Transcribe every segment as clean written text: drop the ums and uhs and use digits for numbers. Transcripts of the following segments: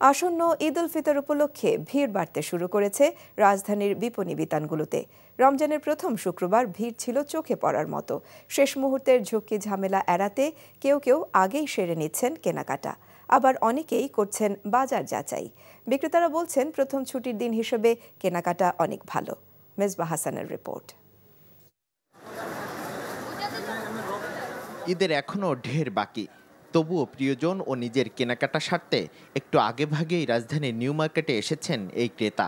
আসন্ন ঈদ উল ফিতর উপলক্ষে ভিড় বাড়তে শুরু করেছে রাজধানীর বিপণী বিতানগুলোতে। রমজানের প্রথম শুক্রবার ভিড় ছিল চোখে পড়ার মতো। শেষ মুহূর্তের ঝুঁকি ঝামেলা এড়াতে কেউ কেউ আগেই সেরে নিচ্ছেন কেনাকাটা, আবার অনেকেই করছেন বাজার যাচাই। বিক্রেতারা বলছেন প্রথম ছুটির দিন হিসেবে কেনাকাটা অনেক ভালো। মেজবা হাসানের রিপোর্ট। ঈদের এখনও ঢের বাকি, তবুও প্রিয়জন ও নিজের কেনাকাটা সারতে একটু আগেভাগেই রাজধানীর নিউ মার্কেটে এসেছেন এই ক্রেতা।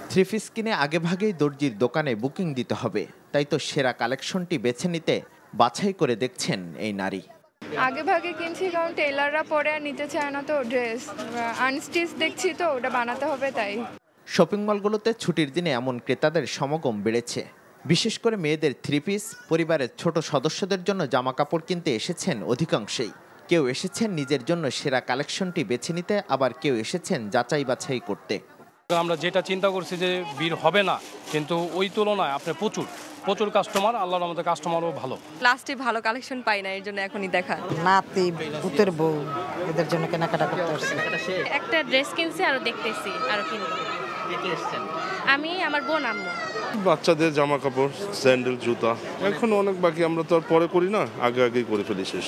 থ্রি পিস কিনে আগেভাগেই দর্জির দোকানে বুকিং দিতে হবে, তাই তো সেরা কালেকশনটি বেছে নিতে বাছাই করে দেখছেন এই নারী। আগে ভাগে কিনছি কারণ টেলাররা পরে আর নিতে চায় না, তো ড্রেস আনস্টিচ দেখছি তো ওটা বানাতে হবে তাই। শপিং মলগুলোতে ছুটির দিনে এমন ক্রেতাদের সমাগম বেড়েছে। বিশেষ করে মেয়েদের থ্রি পিস, পরিবারের ছোট সদস্যদের জন্য জামা কাপড় কিনতে এসেছেন অধিকাংশই। কেউ এসেছেন নিজের জন্য সেরা কালেকশনটি বেছে নিতে, আবার কেউ এসেছেন যাচাই বাছাই করতে। আমরা যেটা চিন্তা করছি যে ভিড় হবে না, কিন্তু ওই তুলনায় আপনি প্রচুর কাস্টমার, আল্লাহর রহমতে কাস্টমারও ভালো। লাস্টে ভালো কালেকশন পাই না, এর জন্য এখনই দেখা। নাতি পুতের বউ এদের জন্য কেনাকাটা করতে আসছি। একটা ড্রেস কিনছি, আরো দেখতেছি আরো কিনবো। আমি, আমার বোন, আম্মু। বাচ্চাদের জামা কাপড়, স্যান্ডেল, জুতা এখন অনেক বাকি, আমরা তো আর পরে করি না, আগে করে ফেলি শেষ।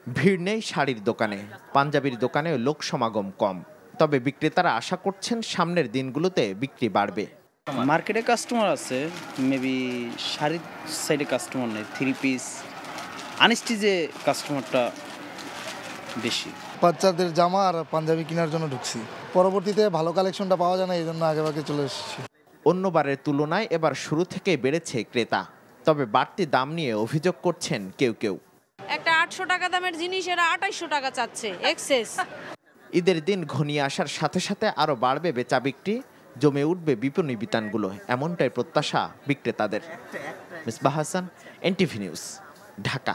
ভিড় নেই শাড়ির দোকানে, পাঞ্জাবির দোকানেও লোক সমাগম কম। তবে বিক্রেতারা আশা করছেন সামনের দিনগুলোতে বিক্রি বাড়বে। মার্কেটে কাস্টমার আছে, মেবি শাড়ির সাইডে কাস্টমার নেই, থ্রি পিস আনস্টিচে কাস্টমারটা বেশি। বাচ্চাদের জামা আর পাঞ্জাবি কেনার জন্য ঢুকছি, পরবর্তীতে ভালো কালেকশনটা পাওয়া যায় না, এই জন্য আগেভাগে চলে এসেছি। অন্যবারের তুলনায় এবার শুরু থেকেই বেড়েছে ক্রেতা, তবে বাড়তি দাম নিয়ে অভিযোগ করছেন কেউ। একটা 800 টাকা দামের জিনিস এরা 2800 টাকা চাচ্ছে, এক্সেস। ঈদের দিন ঘনিয়ে আসার সাথে সাথে আরও বাড়বে বেচা বিক্রি, জমে উঠবে বিপণী বিতানগুলো, এমনটাই প্রত্যাশা বিক্রেতাদের। Mezba Hasan, NTV news, Dhaka.